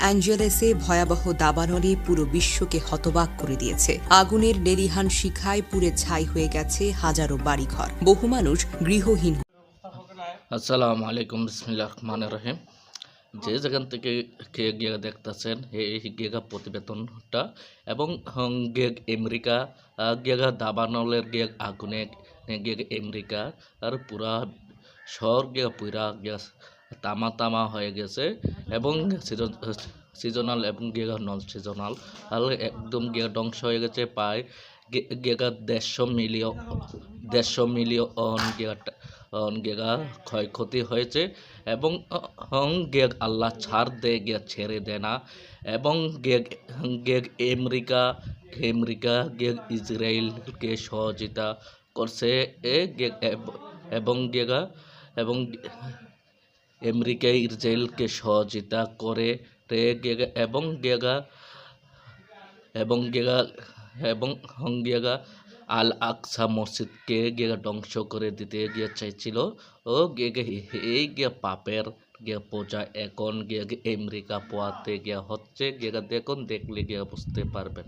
অ্যাঞ্জেলেসে ভয়াবহ দাবানলে পুরো বিশ্বকে হতবাক করে দিয়েছে। আগুনের লেলিহান শিখায় পুড়ে ছাই হয়ে গেছে হাজারো বাড়িঘর, বহু মানুষ গৃহহীন। আসসালামু আলাইকুম, বিসমিল্লাহির রহমানির রহিম। যে যেখান থেকে কে গিয়ে দেখতেছেন এই গিয়েগা প্রতিবেদনটা এবং গিয়ে আমেরিকা গিয়েগা দাবানলের গিয়ে আগুনে গিয়ে আমেরিকা আর পুরা শহর গিয়ে পুরা গিয়ে তামা তামা হয়ে গেছে এবং সিজনাল এবং গিয়েগা নন সিজনাল আর একদম গিয়ে ধ্বংস হয়ে গেছে। প্রায় গিয়েগা 150 মিলিয়ন গিয়েগা ক্ষয়ক্ষতি হয়েছে এবং আল্লাহ ছাড় দেয় গিয়ে ছেড়ে দেয় না এবং আমেরিকা ইসরায়েলকে সহযোগিতা করছে এবং এবং আমেরিকা ইসরায়েলকে সহযোগিতা করে এবং আল আকসা মসজিদকে ধ্বংস করে দিতে চাইছিল ও এই পাপের পূজা এখন আমেরিকা পোয়াতে হচ্ছে দেখুন, দেখলে বুঝতে পারবেন।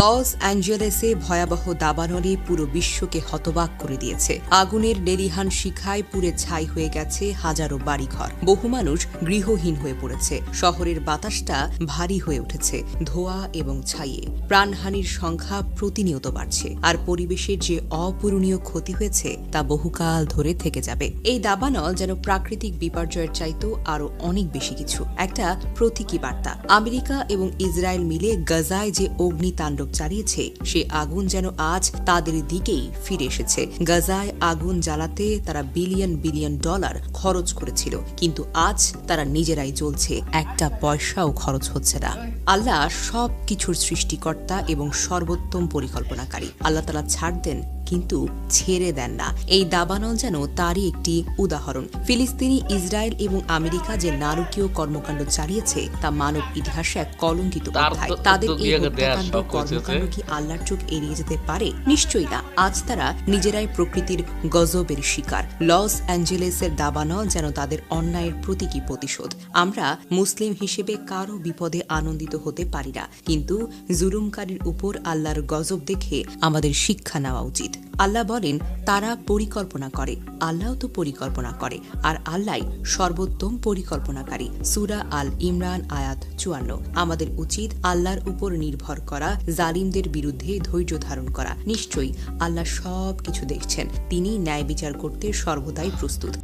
লস অ্যাঞ্জেলেসে ভয়াবহ দাবানলে পুরো বিশ্বকে হতবাক করে দিয়েছে। আগুনের লেলিহান শিখায় পুড়ে ছাই হয়ে গেছে হাজারো বাড়িঘর, বহু মানুষ গৃহহীন হয়ে পড়েছে। শহরের বাতাসটা ভারী হয়ে উঠেছে ধোঁয়া এবং ছাইয়ে। প্রাণহানির সংখ্যা প্রতিনিয়ত বাড়ছে, আর পরিবেশের যে অপূরণীয় ক্ষতি হয়েছে তা বহুকাল ধরে থেকে যাবে। এই দাবানল যেন প্রাকৃতিক বিপর্যয়ের চাইতেও আরো অনেক বেশি কিছু, একটা প্রতীকী বার্তা। আমেরিকা এবং ইসরায়েল মিলে গাজায় যে অগ্নিতাণ্ডব চালিয়েছে, সে আগুন যেন আজ তাদের দিকেই ফিরে এসেছে। গাজায় আগুন জ্বালাতে তারা বিলিয়ন বিলিয়ন ডলার খরচ করেছিল, কিন্তু আজ তারা নিজেরাই জ্বলছে, একটা পয়সাও খরচ হচ্ছে না। আল্লাহ সব কিছুর সৃষ্টিকর্তা এবং সর্বোত্তম পরিকল্পনাকারী। আল্লাহ তাআলা ছাড় দেন কিন্তু ছেড়ে দেন না। এই দাবানল যেন তারই একটি উদাহরণ। ফিলিস্তিনি, ইসরায়েল এবং আমেরিকা যে নারকীয় কর্মকাণ্ড চালিয়েছে তা মানব ইতিহাসে এক কলঙ্কিত অধ্যায়। তাদের এই হত্যাকাণ্ড কর্মকাণ্ড কি আল্লাহর চোখ এড়িয়ে যেতে পারে? নিশ্চয়ই না। আজ তারা নিজেরাই প্রকৃতির গজবের শিকার। লস অ্যাঞ্জেলেসের দাবানল যেন তাদের অন্যায়ের প্রতীকী প্রতিশোধ। আমরা মুসলিম হিসেবে কারো বিপদে আনন্দিত হতে পারি না, কিন্তু জুলুমকারীর উপর আল্লাহর গজব দেখে আমাদের শিক্ষা নেওয়া উচিত। আল্লাহ বলেন, তারা পরিকল্পনা করে, আল্লাহ তো পরিকল্পনা করে, আর আল্লাহ সর্বোত্তম পরিকল্পনাকারী। সূরা আল ইমরান আয়াত 54। আমাদের উচিত আল্লাহর উপর নির্ভর করা, জালিমদের বিরুদ্ধে ধৈর্য ধারণ করা। নিশ্চয়ই আল্লাহ সব কিছু দেখছেন, তিনি ন্যায় বিচার করতে সর্বদাই প্রস্তুত।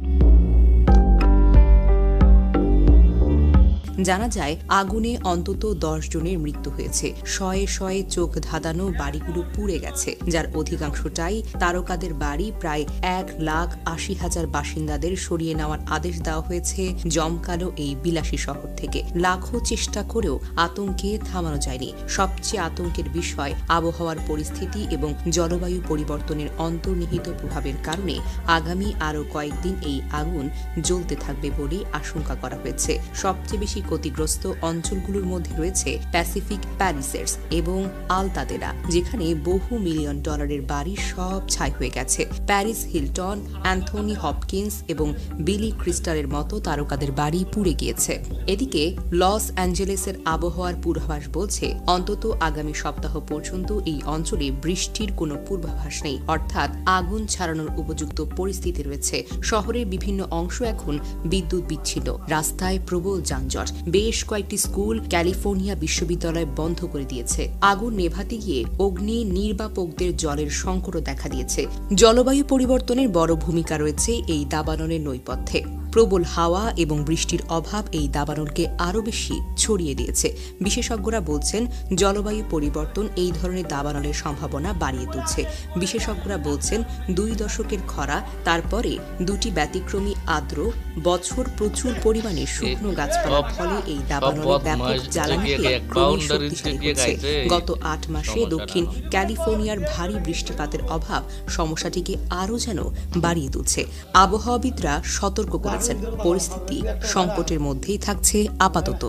জানা যায়, আগুনে অন্তত 10 জনের মৃত্যু হয়েছে। শয়ে শয়ে চোখ ধাঁধানো বাড়িগুলো পুড়ে গেছে, যার অধিকাংশটাই তারকাদের বাড়ি। প্রায় 1,80,000 বাসিন্দাদের সরিয়ে নেওয়ার আদেশ দেওয়া হয়েছে জমকালো এই বিলাসী শহর থেকে। লাখো চেষ্টা করেও আতঙ্কে থামানো যায়নি। সবচেয়ে আতঙ্কের বিষয় আবহাওয়ার পরিস্থিতি এবং জলবায়ু পরিবর্তনের অন্তর্নিহিত প্রভাবের কারণে আগামী আরও কয়েকদিন এই আগুন জ্বলতে থাকবে বলে আশঙ্কা করা হয়েছে। সবচেয়ে বেশি ক্ষতিগ্রস্ত অঞ্চলগুলোর মধ্যে রয়েছে প্যাসিফিক প্যালিসেডস এবং আলতাদেরা, যেখানে বহু মিলিয়ন ডলারের বাড়ি সব ছাই হয়ে গেছে। প্যারিস হিলটন, অ্যান্থনি হপকিন্স এবং বিলি ক্রিস্টালের মতো তারকাদের বাড়ি পুড়ে গিয়েছে। এদিকে লস অ্যাঞ্জেলেসের আবহাওয়ার পূর্বাভাস বলছে, অন্তত আগামী সপ্তাহ পর্যন্ত এই অঞ্চলে বৃষ্টির কোনো পূর্বাভাস নেই, অর্থাৎ আগুন ছাড়ানোর উপযুক্ত পরিস্থিতি রয়েছে। শহরের বিভিন্ন অংশ এখন বিদ্যুৎ বিচ্ছিন্ন, রাস্তায় প্রবল যানজট। বেশ কয়েকটি স্কুল ক্যালিফোর্নিয়া বিশ্ববিদ্যালয় বন্ধ করে দিয়েছে। আগুন নেভাতে গিয়ে অগ্নি নির্বাপকদের জলের সংকটও দেখা দিয়েছে। জলবায়ু পরিবর্তনের বড় ভূমিকা রয়েছে এই দাবানলের নৈপথ্যে। প্রবল হাওয়া এবং বৃষ্টির অভাব এই দাবানলকে আরও বেশি ছড়িয়ে দিয়েছে। বিশেষজ্ঞরা বলছেন, জলবায়ু পরিবর্তন এই ধরনের দাবানলের সম্ভাবনা বাড়িয়ে তুলছে। বিশেষজ্ঞরা বলছেন, 2 দশকের খরা, তারপরে 2টি ব্যতিক্রমী আর্দ্র বছর, প্রচুর পরিমাণে শুকনো গাছপালার ফলে এই দাবানলে ব্যাপক জ্বালানিতে ক্রমেই শক্তিশালী হচ্ছে। গত 8 মাসে দক্ষিণ ক্যালিফোর্নিয়ার ভারী বৃষ্টিপাতের অভাব সমস্যাটিকে আরও যেন বাড়িয়ে তুলছে। আবহাওয়াবিদরা সতর্ক করেছেন, পরিস্থিতি সংকটের মধ্যেই থাকছে আপাতত।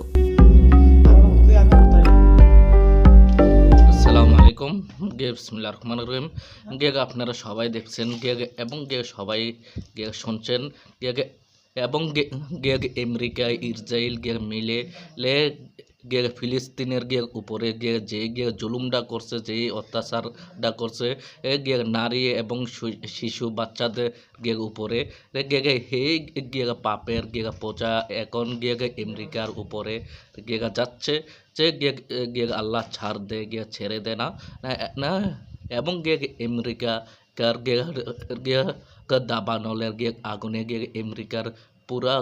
আসসালামু আলাইকুম। বিসমিল্লাহির রহমানির রহিম। আপনারা সবাই দেখছেন এবং সবাই শুনছেন এবং আমেরিকা ইসরায়েল মিলে ফিলিস্তিনের উপরে যে জুলুমটা করছে, যে অত্যাচারটা করছে নারী এবং শিশু বাচ্চাদের উপরে হে পাপের পোচা এখন আমেরিকার উপরে যাচ্ছে যে আল্লাহ ছাড় দে ছেড়ে দে না না এবং আমেরিকা দাবানলের আগুনে আমেরিকার পুরা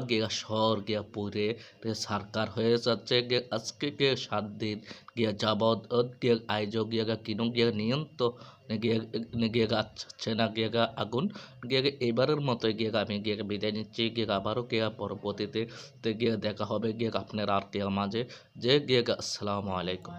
শহর পুড়ে সারকার হয়ে যাচ্ছে। আজকে 7 দিন যাবৎ আয়োজক কিনো নিয়ন্ত্রণ যাচ্ছে না আগুন এবারের মতো আমি বিদায় নিচ্ছি। আবারও পরবর্তীতে দেখা হবে আপনার আর মাঝে। যে আসসালামু আলাইকুম।